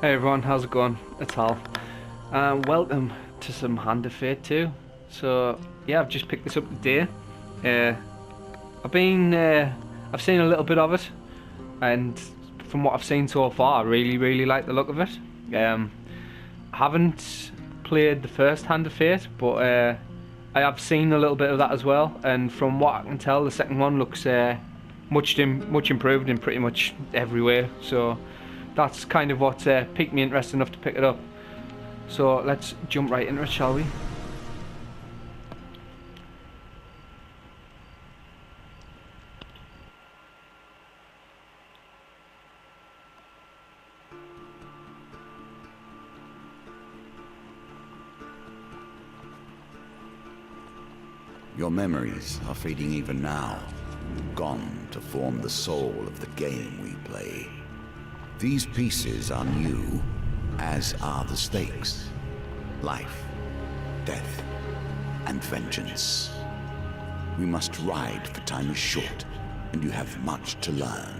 Hey everyone, how's it going? It's Hal. Welcome to some Hand of Fate 2. So yeah, I've just picked this up today. I've seen a little bit of it, and from what I've seen so far, I really like the look of it. I haven't played the first Hand of Fate, but I have seen a little bit of that as well. And from what I can tell, the second one looks much improved in pretty much every way. So that's kind of what piqued me interest enough to pick it up. So let's jump right into it, shall we? Your memories are fading even now, gone to form the soul of the game we play. These pieces are new, as are the stakes. Life, death, and vengeance. We must ride, for time is short, and you have much to learn.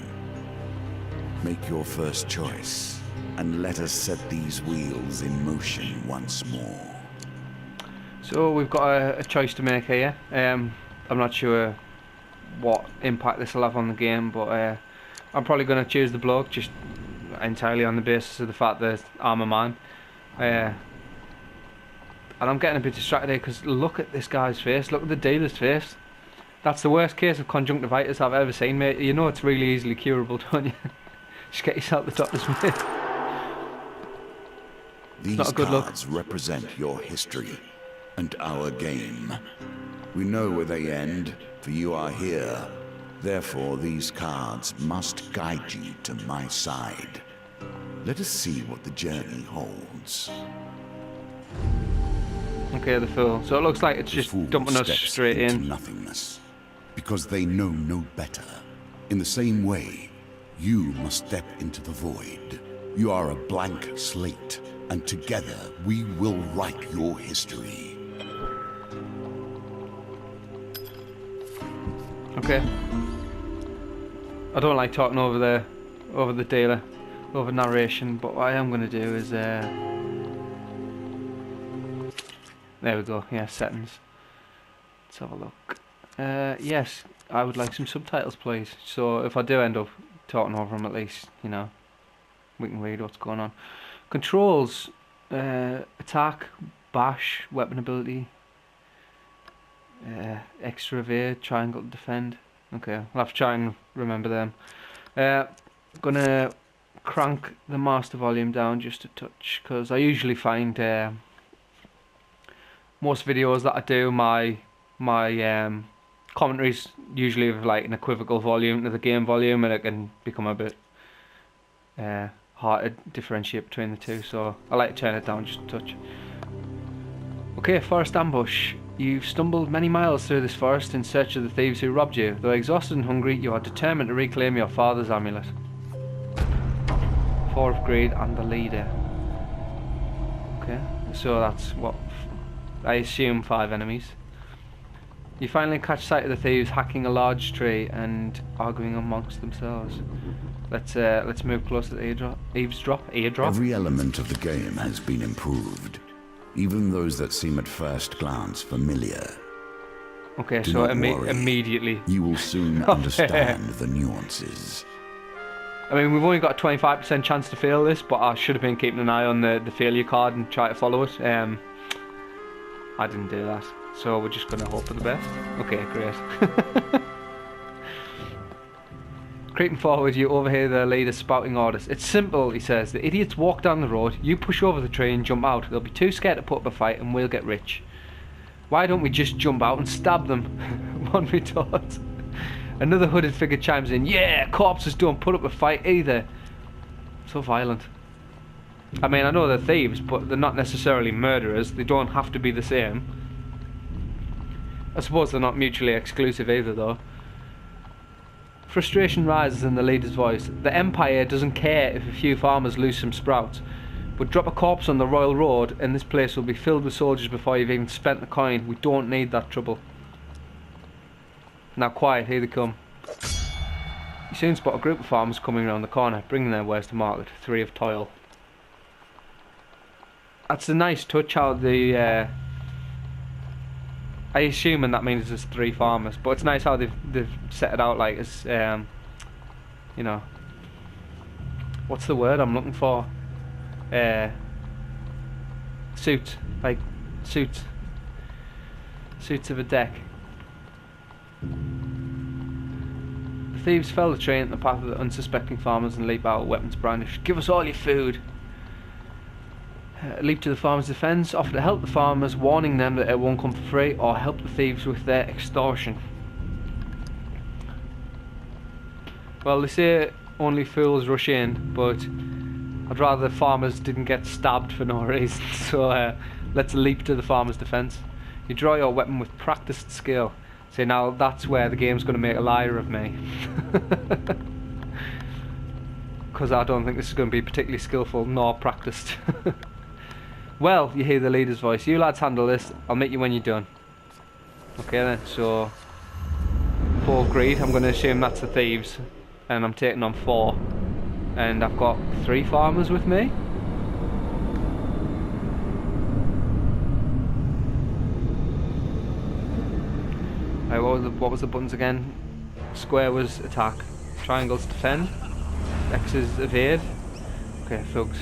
Make your first choice, and let us set these wheels in motion once more. So we've got a choice to make here. I'm not sure what impact this will have on the game, but I'm probably going to choose the bloke, just entirely on the basis of the fact that I'm a man. And I'm getting a bit distracted here because look at this guy's face, look at the dealer's face. That's the worst case of conjunctivitis I've ever seen, mate. You know it's really easily curable, don't you? Just get yourself the doctor's mate. These not a good look. cards represent your history and our game. We know where they end, for you are here. Therefore, these cards must guide you to my side. Let us see what the journey holds. Okay, the Fool. So it looks like it's just Fool dumping us steps straight into in. nothingness, because they know no better. In the same way, you must step into the void. You are a blank slate, and together we will write your history. Okay. I don't like talking over the dealer, over narration, but what I am going to do is there we go. Yeah, settings. Let's have a look. Yes, I would like some subtitles, please. So if I do end up talking over them, at least you know we can read what's going on. Controls: attack, bash, weapon ability. Extra evade, triangle, defend. Okay, I'll have to try and remember them. Gonna crank the master volume down just a touch, because I usually find most videos that I do, my commentaries usually have like an equivocal volume to the game volume, and it can become a bit hard to differentiate between the two, so I like to turn it down just a touch. Okay, forest ambush. You've stumbled many miles through this forest in search of the thieves who robbed you. Though exhausted and hungry, you are determined to reclaim your father's amulet. 4 of greed and the leader. Okay, so that's what I assume 5 enemies. You finally catch sight of the thieves hacking a large tree and arguing amongst themselves. Let's move closer to the eavesdrop. Every element of the game has been improved. Even those that seem at first glance familiar. Okay, Do so not worry. immediately. You will soon understand the nuances. I mean, we've only got a 25% chance to fail this, but I should have been keeping an eye on the failure card and try to follow it. I didn't do that, so we're just going to hope for the best. Okay, great. Creeping forward, you overhear the leader spouting orders. It's simple, he says. The idiots walk down the road, you push over the tree and jump out. They'll be too scared to put up a fight and we'll get rich. Why don't we just jump out and stab them? One retort. Another hooded figure chimes in. Yeah, corpses don't put up a fight either. So violent. I mean, I know they're thieves, but they're not necessarily murderers. They don't have to be the same. I suppose they're not mutually exclusive either, though. Frustration rises in the leader's voice. The Empire doesn't care if a few farmers lose some sprouts, but drop a corpse on the Royal Road and this place will be filled with soldiers before you've even spent the coin. We don't need that trouble. Now quiet, here they come. You soon spot a group of farmers coming around the corner, bringing their wares to market. 3 of toil. That's a nice touch how the... I assume that means there's 3 farmers, but it's nice how they've set it out like as, you know, what's the word I'm looking for? Suits, like suits of a deck. The thieves fell the train at the path of the unsuspecting farmers and leap out, weapons brandished. Give us all your food. Leap to the farmers' defence, offer to help the farmers, warning them that it won't come for free, or help the thieves with their extortion. Well, they say only fools rush in, but I'd rather the farmers didn't get stabbed for no reason, so let's leap to the farmers' defence. You draw your weapon with practised skill. See, now that's where the game's going to make a liar of me. Because I don't think this is going to be particularly skillful nor practised. Well, you hear the leader's voice. You lads handle this. I'll meet you when you're done. Okay then, so 4 greed. I'm going to assume that's the thieves. And I'm taking on 4. And I've got 3 farmers with me. Right, what was the buttons again? Square was attack. Triangle's defend. X is evade. Okay, thugs.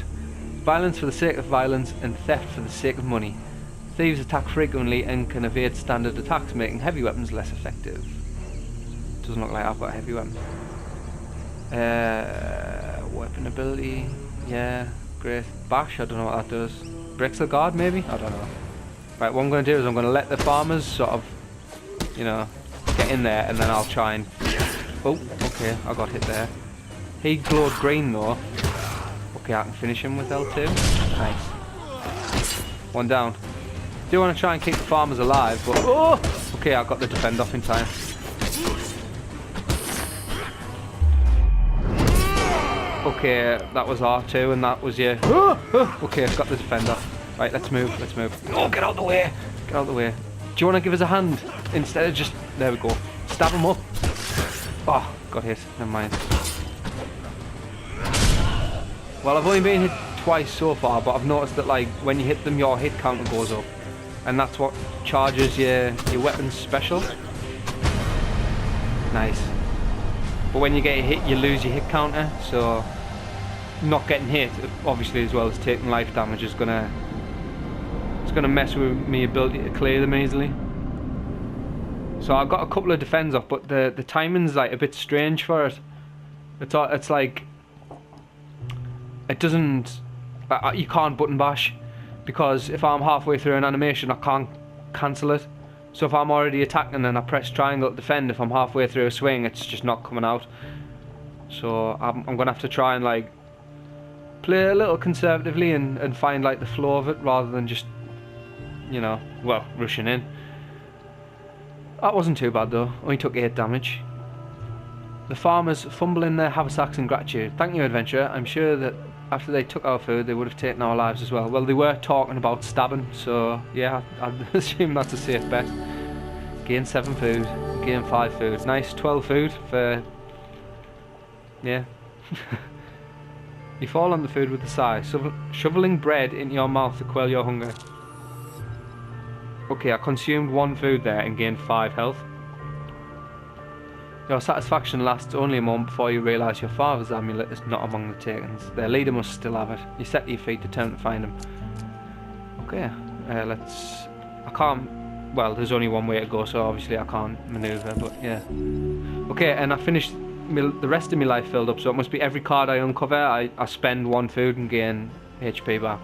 Violence for the sake of violence and theft for the sake of money. Thieves attack frequently and can evade standard attacks, making heavy weapons less effective. Doesn't look like I've got a heavy weapon. Weapon ability, yeah, great. Bash, I don't know what that does. Breaks the guard, maybe? I don't know. Right, what I'm going to do is I'm going to let the farmers sort of, you know, get in there, and then I'll try and... Oh, okay, I got hit there. He glowed green though. Okay, I can finish him with L2. Nice. 1 down. Do want to try and keep the farmers alive, but... Oh! Okay, I got the defend off in time. Okay, that was R2 and that was your... Okay, I've got the defend off. Right, let's move, let's move. Oh, get out of the way! Get out of the way. Do you want to give us a hand? Instead of just... There we go. Stab him up. Oh, got hit. Never mind. Well, I've only been hit twice so far, but I've noticed that, like, when you hit them, your hit counter goes up. And that's what charges your weapon's special. Nice. But when you get hit, you lose your hit counter, so... Not getting hit, obviously, as well as taking life damage is gonna... It's gonna mess with my ability to clear them easily. So I've got a couple of defends off, but the timing's, like, a bit strange for it. It's like... It doesn't... you can't button bash, because if I'm halfway through an animation I can't cancel it. So if I'm already attacking and I press triangle to defend, if I'm halfway through a swing it's just not coming out. So I'm going to have to try and like play a little conservatively and find like the flow of it rather than just, you know, well, rushing in. That wasn't too bad though, only took 8 damage. The farmers fumble in their haversacks in gratitude. Thank you, adventurer. I'm sure that after they took our food, they would have taken our lives as well. Well, they were talking about stabbing, so yeah, I'd assume that's a safe bet. Gain 7 food, gain 5 food. Nice, 12 food for... Yeah. You fall on the food with a sigh, shoveling bread into your mouth to quell your hunger. Okay, I consumed 1 food there and gained 5 health. Your satisfaction lasts only a moment before you realise your father's amulet is not among the takens. Their leader must still have it. You set to your feet, determined to find him. Okay, let's... I can't... Well, there's only one way to go, so obviously I can't manoeuvre, but yeah. Okay, and I finished... the rest of my life filled up, so it must be every card I uncover, I spend 1 food and gain HP back.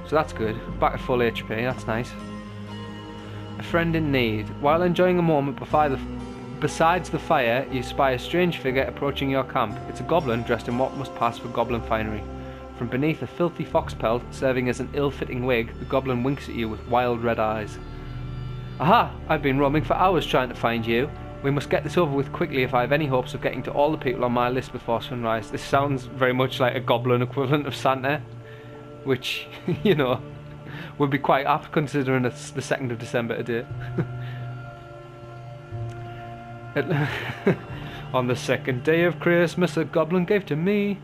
So that's good. Back at full HP, that's nice. A friend in need. While enjoying a moment besides the fire, you spy a strange figure approaching your camp. It's a goblin dressed in what must pass for goblin finery. From beneath a filthy fox pelt, serving as an ill-fitting wig, the goblin winks at you with wild red eyes. Aha! I've been roaming for hours trying to find you. We must get this over with quickly if I have any hopes of getting to all the people on my list before sunrise. This sounds very much like a goblin equivalent of Santa, which, you know, would be quite apt considering it's the 2nd of December today. On the 2nd day of Christmas, a goblin gave to me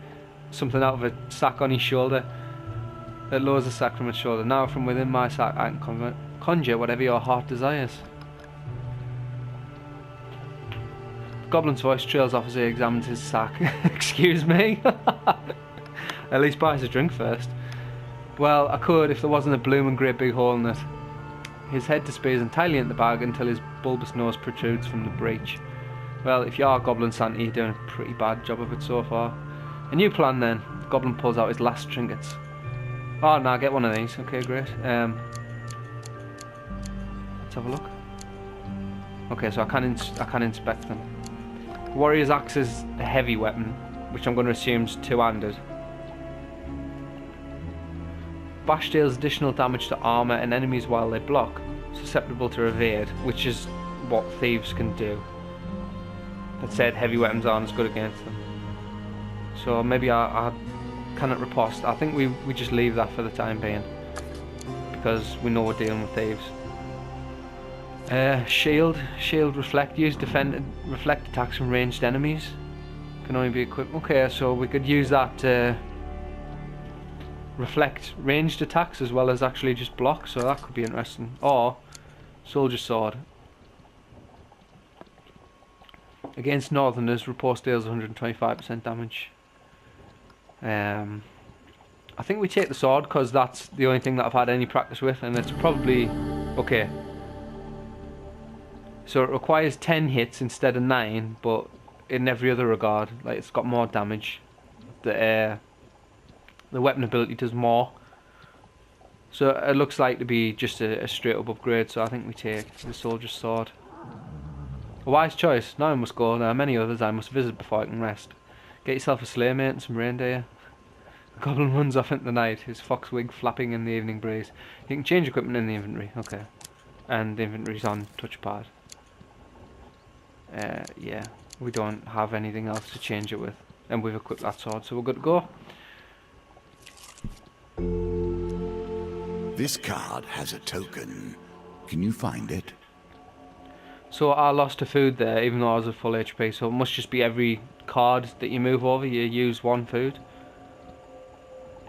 something out of a sack on his shoulder. that lowers the sack from its shoulder. Now from within my sack I can conjure whatever your heart desires. The goblin's voice trails off as he examines his sack. Excuse me? At least buys a drink first. Well, I could if there wasn't a blooming great big hole in it. His head disappears entirely into the bag until his bulbous nose protrudes from the breach. Well, if you are Goblin Santa, you're doing a pretty bad job of it so far. A new plan then. The goblin pulls out his last trinkets. Oh, no, I get one of these. Okay, great. Let's have a look. Okay, so I can inspect them. Warrior's axe is a heavy weapon, which I'm going to assume is two-handed. Bash deals additional damage to armour and enemies while they block, susceptible to evade, which is what thieves can do. That said, heavy weapons aren't as good against them. So maybe I cannot riposte. I think we just leave that for the time being, because we know we're dealing with thieves. Shield reflect. Use reflect attacks from ranged enemies. Can only be equipped. Okay, so we could use that to reflect ranged attacks as well as actually just block, so that could be interesting. Or Soldier Sword. Against Northerners, riposte deals 125% damage. I think we take the sword because that's the only thing that I've had any practice with, and it's probably okay. So it requires 10 hits instead of 9, but in every other regard, like, it's got more damage. The weapon ability does more. So it looks like to be just a straight up upgrade, so I think we take the Soldier's Sword. A wise choice. Now I must go. There are many others I must visit before I can rest. Get yourself a sleigh, mate, and some reindeer. The goblin runs off into the night, his fox wig flapping in the evening breeze. You can change equipment in the inventory. Okay. And the inventory's on touchpad. Yeah. We don't have anything else to change it with. And we've equipped that sword, so we're good to go. This card has a token. Can you find it? So I lost a food there, even though I was at full HP, so it must just be every card that you move over, you use one food.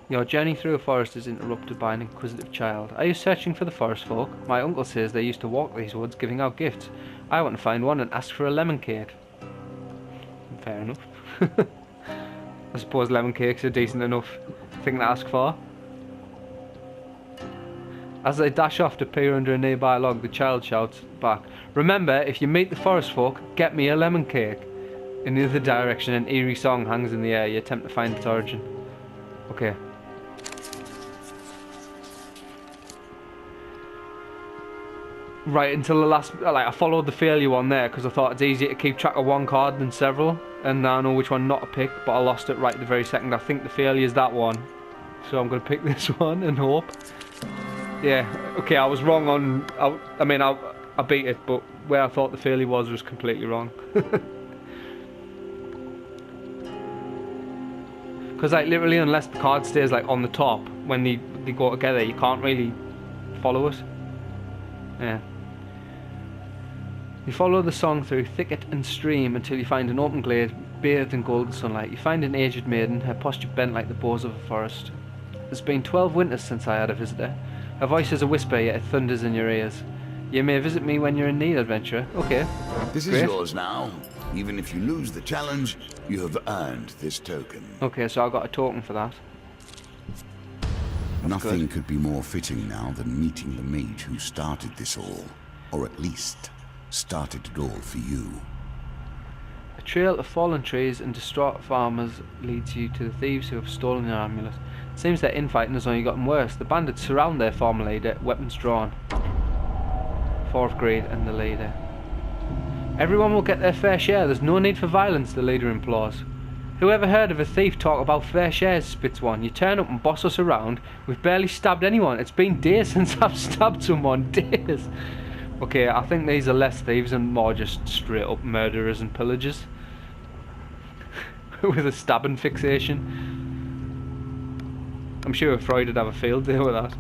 Your journey through a forest is interrupted by an inquisitive child. Are you searching for the forest folk? My uncle says they used to walk these woods giving out gifts. I want to find one and ask for a lemon cake. Fair enough. I suppose lemon cake's a decent enough thing to ask for. As they dash off to peer under a nearby log, the child shouts back, "Remember, if you meet the forest folk, get me a lemon cake." In the other direction, an eerie song hangs in the air. You attempt to find its origin. Okay. Right, until the last... Like, I followed the failure one there, because I thought it's easier to keep track of one card than several. And now I know which one not to pick, but I lost it right at the very second. I think the failure is that one. So I'm going to pick this one and hope. Yeah, okay, I was wrong on... I mean, I beat it, but where I thought the failure was completely wrong. Because, like, literally, unless the card stays, like, on the top, when they go together, you can't really follow it. Yeah. You follow the song through thicket and stream until you find an open glade bathed in golden sunlight. You find an aged maiden, her posture bent like the boughs of a forest. It's been 12 winters since I had a visitor. Her voice is a whisper, yet it thunders in your ears. You may visit me when you're in need, adventurer. Okay. This is yours now. Even if you lose the challenge, you have earned this token. Okay, so I got a token for that. Nothing could be more fitting now than meeting the mage who started this all. Or at least, started it all for you. A trail of fallen trees and distraught farmers leads you to the thieves who have stolen your amulet. It seems their infighting has only gotten worse. The bandits surround their former leader, weapons drawn. 4th grade and the leader. Everyone will get their fair share. There's no need for violence, the leader implores. Who ever heard of a thief talk about fair shares, spits one. You turn up and boss us around. We've barely stabbed anyone. It's been days since I've stabbed someone. Days. Okay, I think these are less thieves and more just straight up murderers and pillagers. With a stabbing fixation. I'm sure Freud would have a field day with that.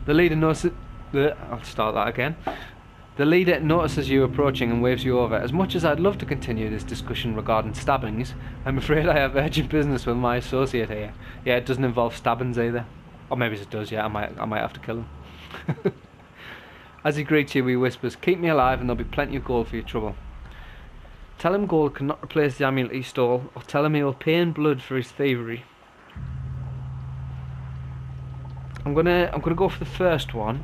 The leader knows that... I'll start that again. The leader notices you approaching and waves you over. As much as I'd love to continue this discussion regarding stabbings, I'm afraid I have urgent business with my associate here. Yeah, it doesn't involve stabbings either. Or maybe it does, yeah, I might have to kill him. As he greets you, he whispers, keep me alive and there'll be plenty of gold for your trouble. Tell him gold cannot replace the amulet he stole, or tell him he will pay in blood for his thievery. I'm gonna go for the first one,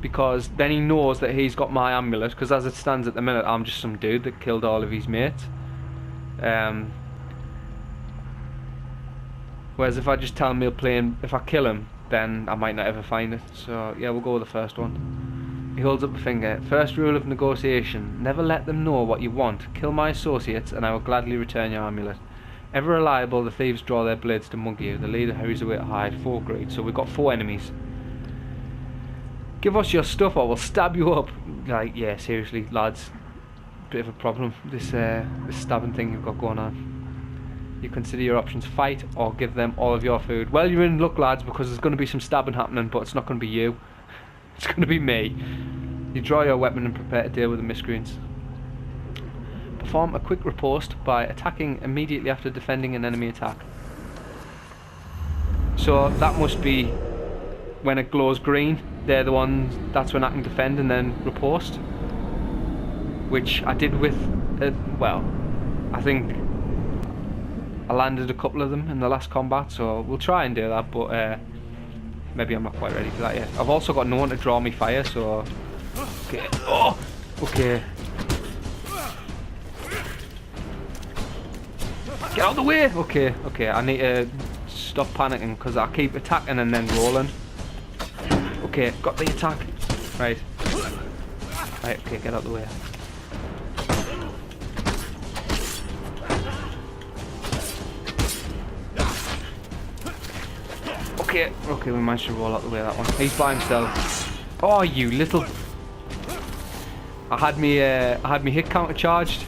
because then he knows that he's got my amulet, because as it stands at the minute, I'm just some dude that killed all of his mates. Whereas if I just tell him he'll play in, if I kill him, then I might not ever find it. So yeah, we'll go with the first one. He holds up a finger. First rule of negotiation, never let them know what you want. Kill my associates and I will gladly return your amulet. Ever reliable, the thieves draw their blades to mug you. The leader hurries away to hide. 4 greed. So we've got 4 enemies. Give us your stuff or we'll stab you up. Like, yeah, seriously, lads. Bit of a problem, this stabbing thing you've got going on. You consider your options, fight or give them all of your food. Well, you're in luck, lads, because there's going to be some stabbing happening, but it's not going to be you. It's going to be me. You draw your weapon and prepare to deal with the miscreants. Perform a quick riposte by attacking immediately after defending an enemy attack. So that must be when it glows green. They're the ones, that's when I can defend and then riposte. Which I did with, well, I think I landed a couple of them in the last combat, so we'll try and do that, but maybe I'm not quite ready for that yet. I've also got no one to draw me fire, so... Okay. Oh! Okay. Get out of the way! Okay, okay, I need to stop panicking, because I keep attacking and then rolling. Okay, got the attack. Right. Right, okay, get out of the way. Okay, okay, we managed to roll out the way that one. He's by himself. Oh, you little... I had me hit counter charged.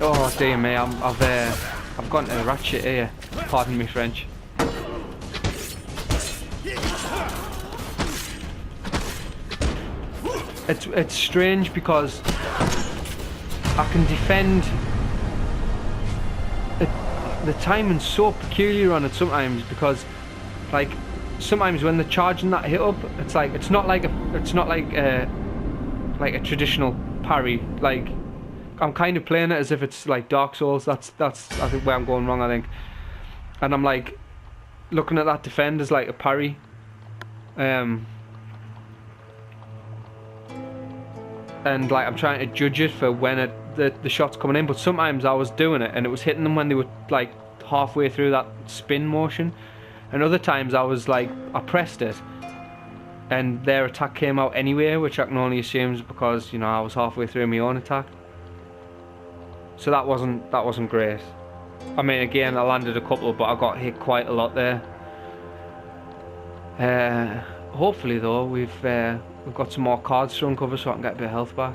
Oh dear me, I've gone to ratchet here. Pardon me French. It's strange because I can defend. The timing's so peculiar on it sometimes, because like sometimes when they're charging that hit up, it's like it's not like a traditional parry. Like I'm kind of playing it as if it's like Dark Souls. That's I think where I'm going wrong, I think. And I'm like looking at that defend as like a parry. And like I'm trying to judge it for when the shot's coming in, but sometimes I was doing it and it was hitting them when they were like halfway through that spin motion, and other times I was like I pressed it and their attack came out anyway, which I can only assume is because, you know, I was halfway through my own attack. So that wasn't great. I mean, again, I landed a couple, but I got hit quite a lot there. Hopefully though, we've got some more cards to uncover so I can get a bit of health back.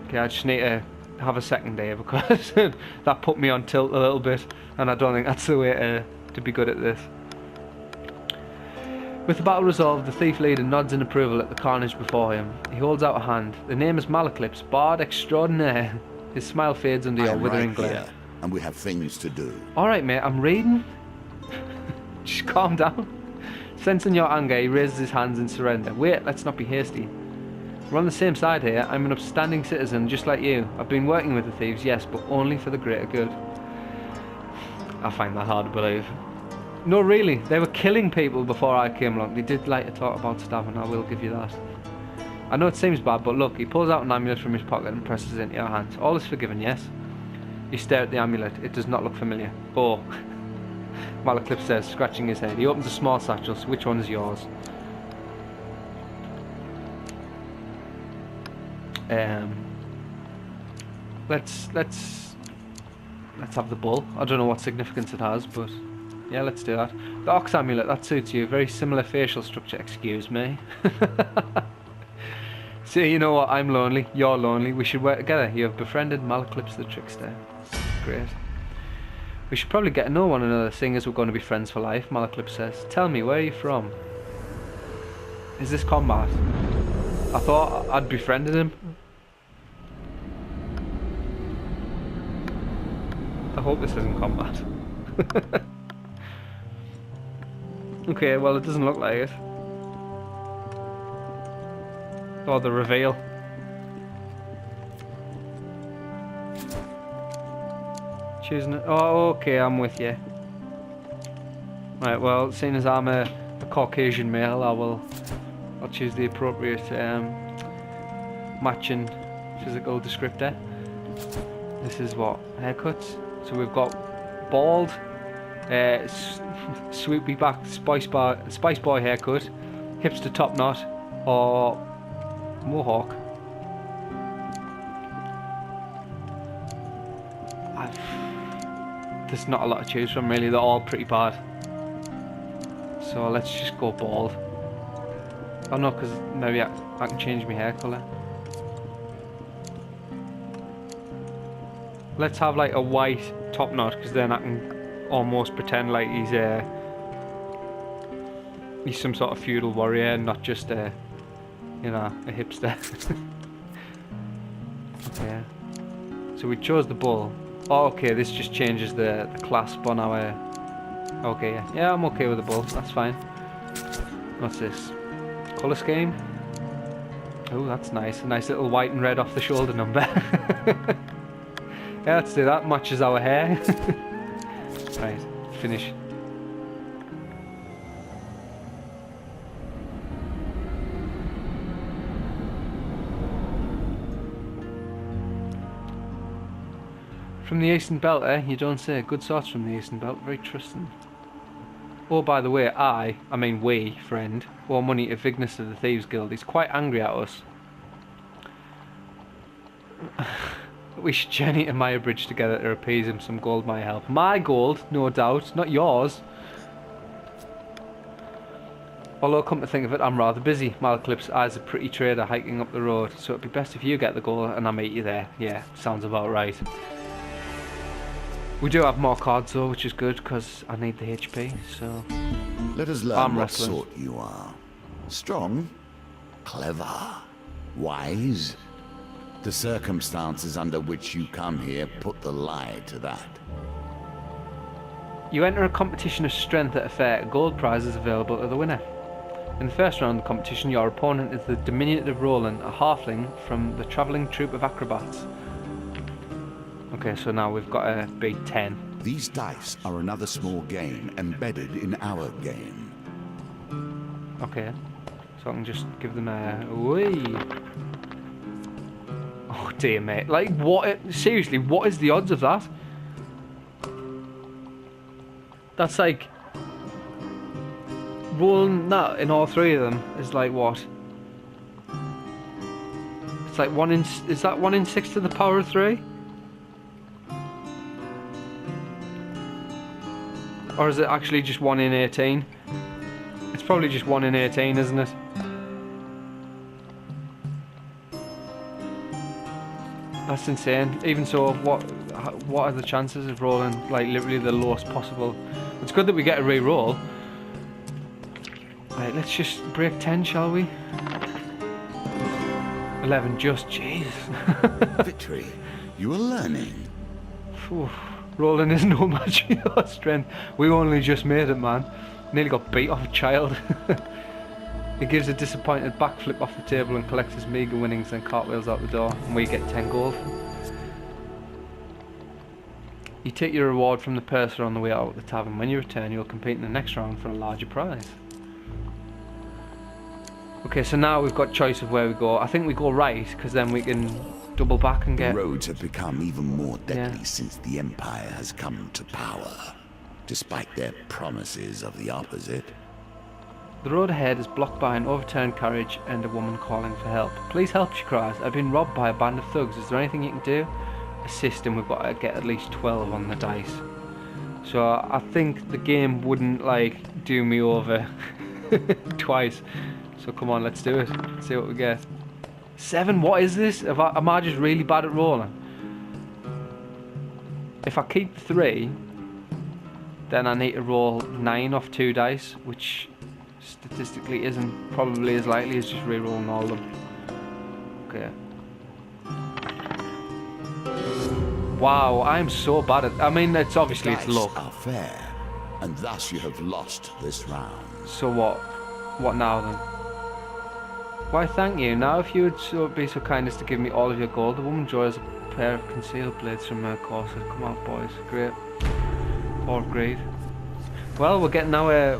Okay, I just need to have a second day because that put me on tilt a little bit, and I don't think that's the way to be good at this. With the battle resolved, the thief leader nods in approval at the carnage before him. He holds out a hand. The name is Malaclips, Bard Extraordinaire. His smile fades under your withering glare. And we have things to do. Alright mate, I'm reading. Just calm down. Sensing your anger, he raises his hands in surrender. Wait, let's not be hasty. We're on the same side here. I'm an upstanding citizen, just like you. I've been working with the thieves, yes, but only for the greater good. I find that hard to believe. No, really, they were killing people before I came along. They did like to talk about stabbing, I will give you that. I know it seems bad, but look, he pulls out an amulet from his pocket and presses it into your hands. All is forgiven, yes? You stare at the amulet. It does not look familiar. Oh. Malaclips says, scratching his head. He opens a small satchel. So which one is yours? Let's have the bull. I don't know what significance it has, but yeah, let's do that. The ox amulet, that suits you. Very similar facial structure. Excuse me. See, you know what? I'm lonely. You're lonely. We should work together. You have befriended Malaclips the Trickster. Great. We should probably get to know one another, seeing as we're going to be friends for life, Malaclips says. Tell me, where are you from? Is this combat? I thought I'd befriended him. I hope this isn't combat. Okay, well it doesn't look like it. Oh, the reveal. Choosing it. Oh, okay, I'm with you. Right, well, seeing as I'm a Caucasian male, I'll choose the appropriate matching physical descriptor. This is what? Haircuts. So we've got bald, swoopy back Spice Boy haircut, hipster top knot, or mohawk. There's not a lot to choose from really, they're all pretty bad. So let's just go bald. Oh no, because maybe I can change my hair colour. Let's have like a white top knot, because then I can almost pretend like he's some sort of feudal warrior, not just a hipster. Okay. So we chose the bull. Oh, okay, this just changes the clasp on our... Okay, yeah, I'm okay with the bull, that's fine. What's this? Colour scheme? Oh, that's nice. A nice little white and red off the shoulder number. Yeah, let's do that. Matches our hair. Right, finish. From the Eastern Belt, eh? You don't say. Good sorts from the Eastern Belt. Very trusting. Oh, by the way, I mean we, friend, owe money to Vignus of the Thieves Guild. He's quite angry at us. We should journey to Maya Bridge together to appease him. Some gold might help. My gold, no doubt, not yours. Although, come to think of it, I'm rather busy. Malaclips eyes a pretty trader hiking up the road, so it'd be best if you get the goal and I meet you there. Yeah, sounds about right. We do have more cards though, which is good, because I need the HP, so... Let us learn what sort you are. Strong, clever, wise. The circumstances under which you come here put the lie to that. You enter a competition of strength at a fair. Gold prize is available to the winner. In the first round of the competition, your opponent is the diminutive Roland, a halfling from the travelling troupe of acrobats. Okay, so now we've got a big 10. These dice are another small game embedded in our game. Okay, so I can just give them a... Whee! Oh dear, mate. Like, what? Seriously, what is the odds of that? That's like... Rolling that in all three of them is like what? It's like 1 in... Is that 1 in 6 to the power of 3? Or is it actually just 1 in 18? It's probably just 1 in 18, isn't it? That's insane. Even so, what are the chances of rolling like literally the lowest possible? It's good that we get a re-roll. Right, let's just break 10, shall we? 11, just, jeez. Victory, you are learning. Oof. Rolling is no match for your strength. We only just made it, man. Nearly got beat off a child. He gives a disappointed backflip off the table and collects his meagre winnings, then cartwheels out the door, and we get 10 gold. You take your reward from the purser on the way out of the tavern. When you return, you'll compete in the next round for a larger prize. Okay, so now we've got choice of where we go. I think we go right, because then we can double back and get... The roads have become even more deadly since the Empire has come to power, despite their promises of the opposite. The road ahead is blocked by an overturned carriage and a woman calling for help. Please help, she cries. I've been robbed by a band of thugs. Is there anything you can do? Assist, and we've got to get at least 12 on the dice. So I think the game wouldn't like do me over twice. So come on, let's do it. Let's see what we get. 7? What is this? Am I just really bad at rolling? If I keep 3, then I need to roll 9 off 2 dice, which statistically isn't probably as likely as just re-rolling all of them. Okay. Wow, I'm so bad at... I mean, it's obviously it's luck. Are fair, and thus you have lost this round. So what? What now then? Why, thank you. Now, if you would be so kind as to give me all of your gold, the woman joys a pair of concealed blades from her corset. Come on, boys. Great. 4th grade. Well, we're getting our...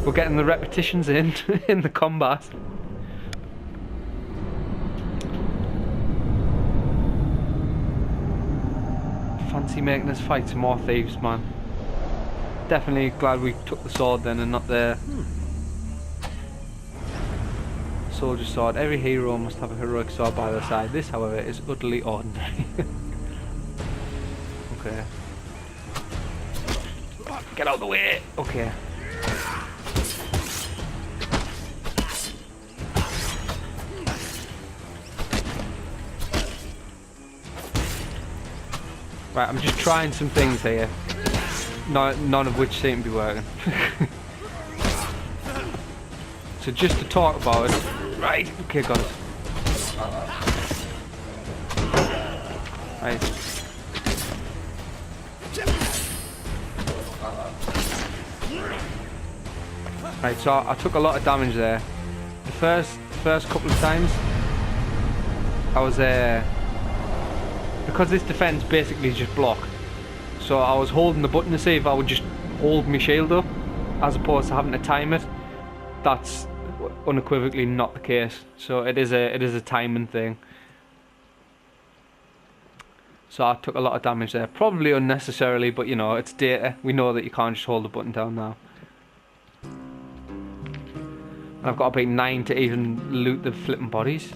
we're getting the repetitions in the combat. Fancy making us fight some more thieves, man. Definitely glad we took the sword then and not the soldier's sword. Every hero must have a heroic sword by their side. This, however, is utterly ordinary. Okay. Get out of the way! Okay. Right, I'm just trying some things here. None of which seem to be working. So just to talk about it. Right, okay, got it. Right. Right, so I took a lot of damage there. The first couple of times I was because this defense basically is just block. So I was holding the button to see if I would just hold my shield up as opposed to having to time it. That's unequivocally not the case. So it is a timing thing. So I took a lot of damage there, probably unnecessarily, but you know, it's data. We know that you can't just hold the button down now. And I've got to beat 9 to even loot the flipping bodies.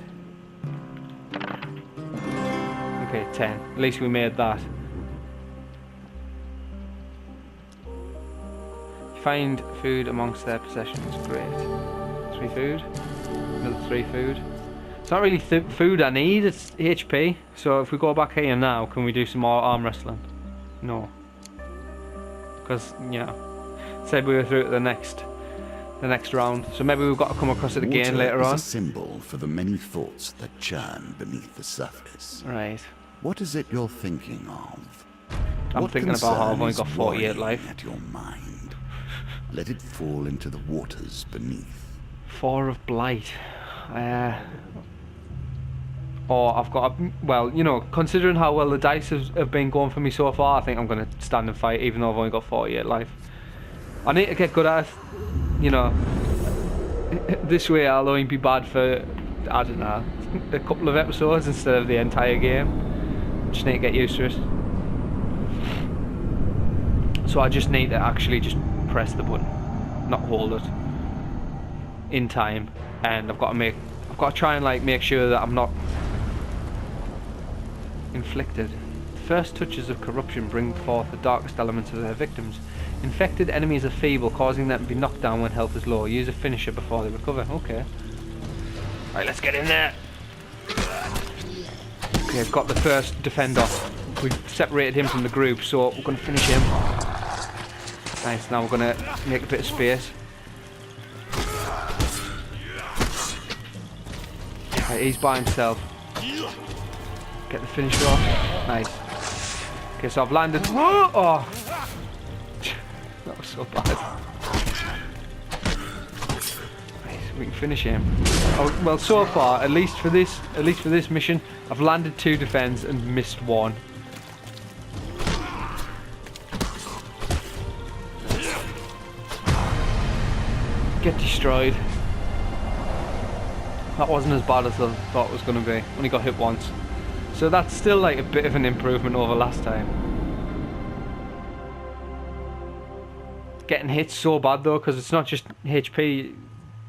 Okay, 10. At least we made that. Find food amongst their possessions. Great. 3 food. Another 3 food. It's not really food I need, it's HP. So if we go back here now, can we do some more arm wrestling? No. Because, you know, said we were through to the next round. So maybe we've got to come across it again later on. Water is a symbol for the many thoughts that churn beneath the surface. Right. What is it you're thinking of? I'm thinking about how I've only got 48 life. At your mind. Let it fall into the waters beneath. 4 of blight. Or I've got a, well, you know, considering how well the dice have been going for me so far, I think I'm going to stand and fight even though I've only got 48 life. I need to get good at it, you know. This way I'll only be bad for, I don't know, a couple of episodes instead of the entire game. Just need to get used to it. So I just need to actually just press the button, not hold it in time. And I've got to try and like make sure that I'm not inflicted. The first touches of corruption bring forth the darkest elements of their victims. Infected enemies are feeble, causing them to be knocked down when health is low. Use a finisher before they recover. Okay. Right, let's get in there. Okay, I've got the first defender. We've separated him from the group, so we're going to finish him. Nice, now we're going to make a bit of space. Right, he's by himself. Get the finisher off. Nice. Okay, so I've landed. Oh! That was so bad. Right, we can finish him. Oh, well, so far, at least for this mission, I've landed 2 defense and missed 1. Get destroyed. That wasn't as bad as I thought it was going to be. Only got hit once. So that's still like a bit of an improvement over last time. Getting hit so bad though, because it's not just HP,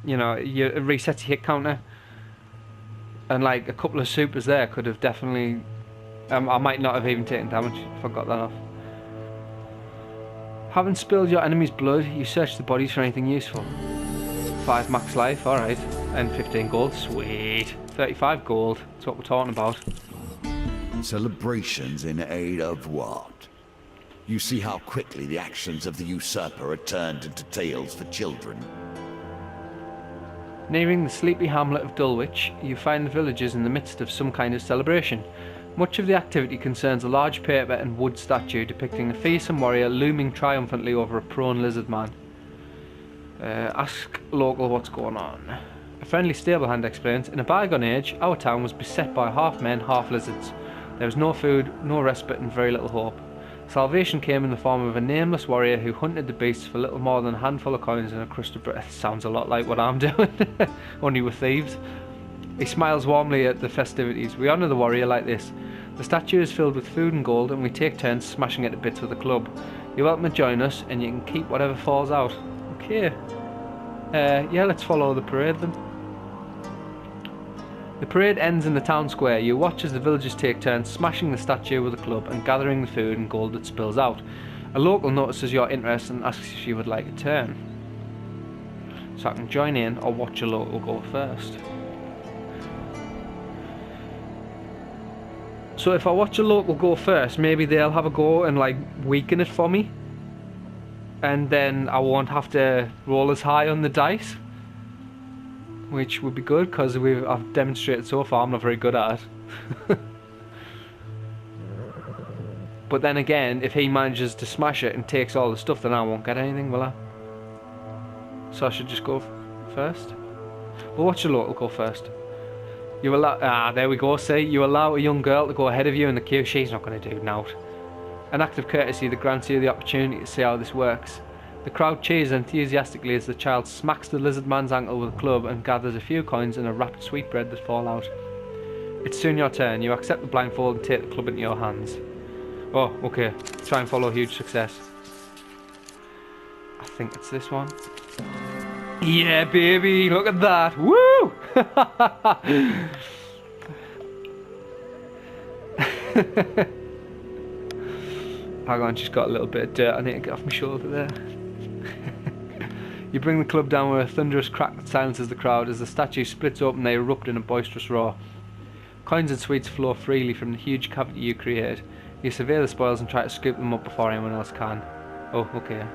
you know, it resets your hit counter. And like a couple of supers there could have definitely, I might not have even taken damage if I got that off. Having spilled your enemy's blood, you search the bodies for anything useful. 5 max life, alright. And 15 gold. Sweet. 35 gold. That's what we're talking about. Celebrations in aid of what? You see how quickly the actions of the usurper are turned into tales for children. Nearing the sleepy hamlet of Dulwich, you find the villagers in the midst of some kind of celebration. Much of the activity concerns a large paper and wood statue depicting a fearsome warrior looming triumphantly over a prone lizard man. Ask local what's going on. A friendly stable hand explains, in a bygone age, our town was beset by half men, half lizards. There was no food, no respite, and very little hope. Salvation came in the form of a nameless warrior who hunted the beasts for little more than a handful of coins and a crust of bread. Sounds a lot like what I'm doing, only with thieves. He smiles warmly at the festivities. We honour the warrior like this. The statue is filled with food and gold, and we take turns smashing it to bits with a club. You're welcome to join us, and you can keep whatever falls out. Okay. Yeah, let's follow the parade then. The parade ends in the town square. You watch as the villagers take turns smashing the statue with a club and gathering the food and gold that spills out. A local notices your interest and asks if you would like a turn. So I can join in or watch a local go first. So if I watch a local go first, maybe they'll have a go and like weaken it for me. And then I won't have to roll as high on the dice. Which would be good, because I've demonstrated so far I'm not very good at it. But then again, if he manages to smash it and takes all the stuff, then I won't get anything, will I? So I should just go first? Well, watch the local go first. You allow... there we go, see? You allow a young girl to go ahead of you in the queue. She's not going to do naught. An act of courtesy that grants you the opportunity to see how this works. The crowd cheers enthusiastically as the child smacks the lizard man's ankle with a club and gathers a few coins and a wrapped sweetbread that fall out. It's soon your turn. You accept the blindfold and take the club into your hands. Oh, okay. Try and follow huge success. I think it's this one. Yeah, baby! Look at that! Woo! Hang on, just got a little bit of dirt I need to get off my shoulder there. You bring the club down with a thunderous crack that silences the crowd. As the statue splits open, they erupt in a boisterous roar. Coins and sweets flow freely from the huge cavity you created. You survey the spoils and try to scoop them up before anyone else can. Oh, okay.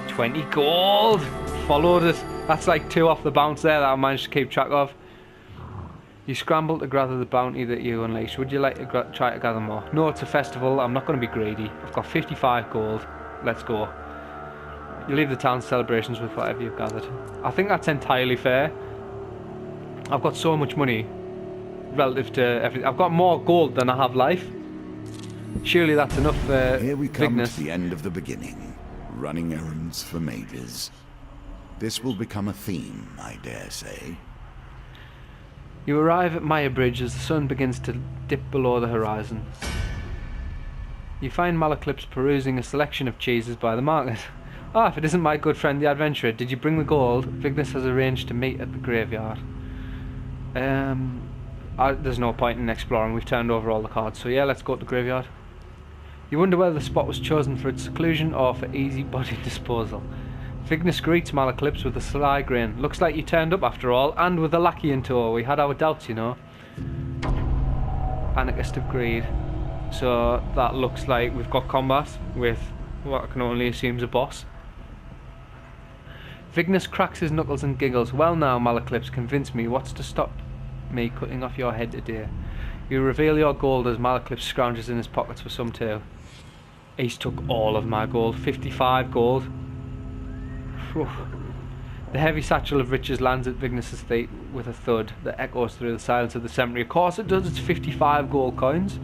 20 gold! Followed it. That's like 2 off the bounce there that I managed to keep track of. You scramble to gather the bounty that you unleash. Would you like to try to gather more? No, it's a festival. I'm not going to be greedy. I've got 55 gold. Let's go. You leave the town's celebrations with whatever you've gathered. I think that's entirely fair. I've got so much money relative to everything. I've got more gold than I have life. Surely that's enough for Here we come Vignes. to the end of the beginning. Running errands for mages. This will become a theme, I dare say. You arrive at Maya Bridge as the sun begins to dip below the horizon. You find Malaclips perusing a selection of cheeses by the market. Ah, if it isn't my good friend the adventurer, did you bring the gold? Vignes has arranged to meet at the graveyard. There's no point in exploring, we've turned over all the cards, so yeah, let's go to the graveyard. You wonder whether the spot was chosen for its seclusion or for easy body disposal. Vignes greets Malaclips with a sly grin. Looks like you turned up after all, and with a lackey in tow. We had our doubts, you know. Anarchist of Greed. So that looks like we've got combat with what I can only assume is a boss. Vignes cracks his knuckles and giggles. Well now, Malaclips, convince me, what's to stop me cutting off your head today? You reveal your gold as Malaclips scrounges in his pockets for some too. He's took all of my gold, 55 gold. Whew. The heavy satchel of riches lands at Vignes' feet with a thud that echoes through the silence of the cemetery. Of course it does, it's 55 gold coins.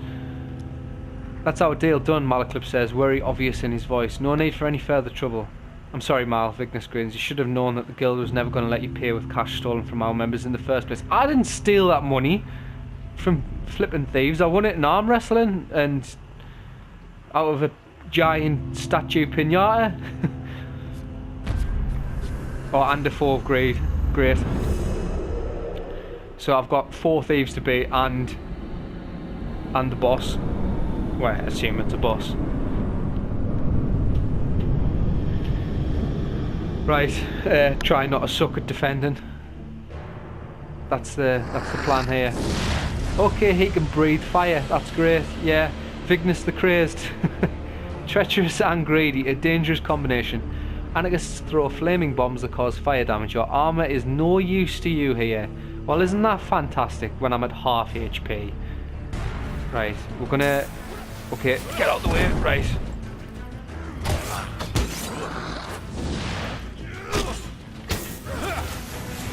That's our deal done, Malaclips says, worry obvious in his voice. No need for any further trouble. I'm sorry, Mal, Vignes grins. You should have known that the guild was never going to let you pay with cash stolen from our members in the first place. I didn't steal that money from flipping thieves. I won it in arm wrestling and out of a giant statue pinata. And a 4 of greed. Great. So I've got 4 thieves to beat and the boss. Well, I assume it's a boss. Right, try not to suck at defending. That's the plan here. Okay, he can breathe fire. That's great. Yeah, Vignis the Crazed. Treacherous and greedy, a dangerous combination. And I guess throw flaming bombs that cause fire damage. Your armor is no use to you here. Well, isn't that fantastic when I'm at half HP? Right, we're gonna... Okay, get out of the way. Right.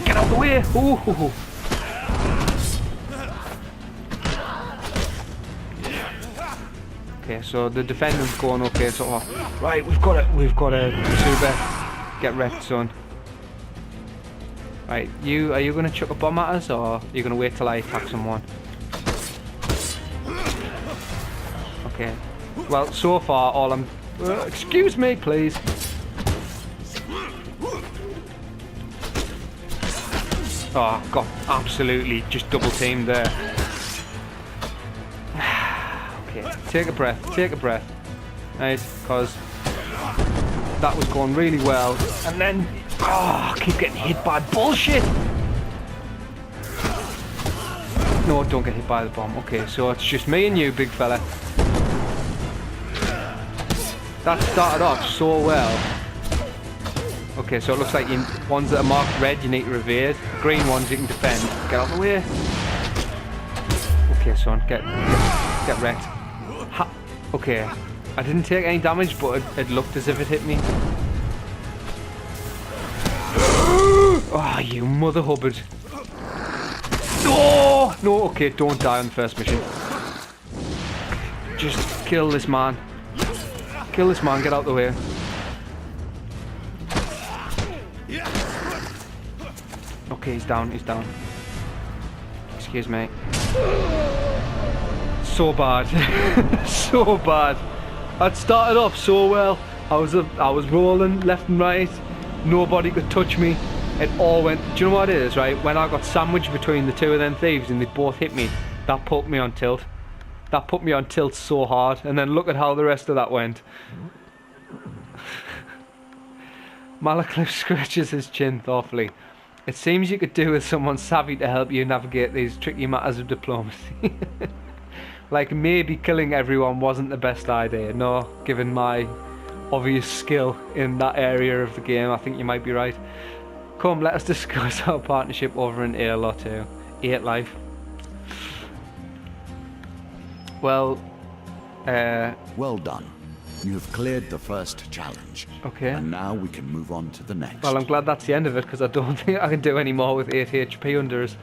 Get out of the way. Ooh. Okay, so the defendant's going okay. So right, we've got a super get wrecked, son. Right, are you gonna chuck a bomb at us, or are you gonna wait till I attack someone? Okay. Well, so far all I'm. Excuse me, please. Oh, got absolutely just double teamed there. Okay, take a breath. Right, because that was going really well. And then, I keep getting hit by bullshit. No, don't get hit by the bomb. Okay, so it's just me and you, big fella. That started off so well. Okay, so it looks like ones that are marked red you need to evade. Green ones you can defend. Get out of the way. Okay, son, get wrecked. Okay, I didn't take any damage, but it looked as if it hit me. Oh, you mother hubbard. No, okay, don't die on the first mission. Just kill this man. Kill this man, get out the way. Okay, he's down. Excuse me. So bad. So bad. I'd started off so well. I was rolling left and right. Nobody could touch me. It all went... Do you know what it is, right? When I got sandwiched between the two of them thieves and they both hit me, that put me on tilt. That put me on tilt so hard. And then look at how the rest of that went. Malacliff scratches his chin thoughtfully. It seems you could do with someone savvy to help you navigate these tricky matters of diplomacy. Like, maybe killing everyone wasn't the best idea. No, given my obvious skill in that area of the game, I think you might be right. Come, let us discuss our partnership over an ale or two. 8 life. Well, well done. You have cleared the first challenge. Okay. And now we can move on to the next. Well, I'm glad that's the end of it, because I don't think I can do any more with 8 HP under us.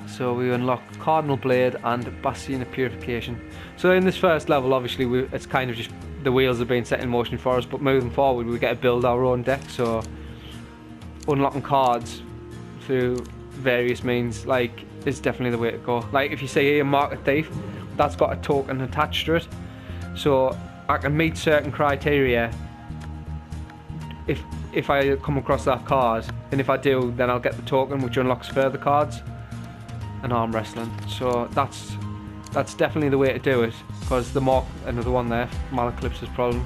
So we unlock Cardinal Blade and Bastion of Purification. So in this first level, obviously, it's kind of just the wheels have been set in motion for us, but moving forward, we get to build our own deck. So unlocking cards through various means, like, is definitely the way to go. Like, if you say here, Mark a Thief, that's got a token attached to it. So I can meet certain criteria if I come across that card, and if I do, then I'll get the token, which unlocks further cards and arm wrestling. So that's definitely the way to do it, because the more... Another one there, Malacliff's problem.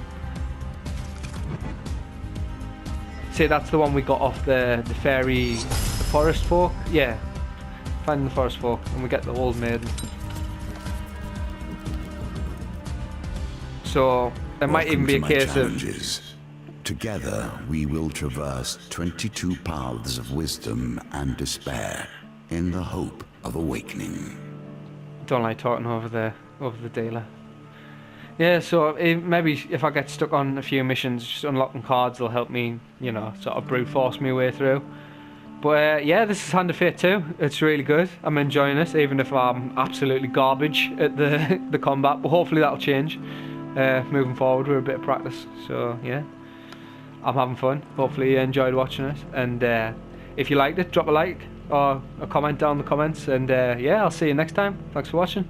See, that's the one we got off the fairy, the forest folk. Yeah, finding the forest folk, and we get the old maiden. So there might even be a case of... Together we will traverse 22 paths of wisdom and despair in the hope of awakening. Don't like talking over the dealer. Yeah, so maybe if I get stuck on a few missions, just unlocking cards will help me, you know, sort of brute force my way through. But yeah, this is Hand of Fate 2. It's really good. I'm enjoying it, even if I'm absolutely garbage at the combat. But hopefully that'll change. Moving forward with a bit of practice. So yeah, I'm having fun. Hopefully you enjoyed watching it, and if you liked it, drop a like or a comment down in the comments, and yeah, I'll see you next time. Thanks for watching.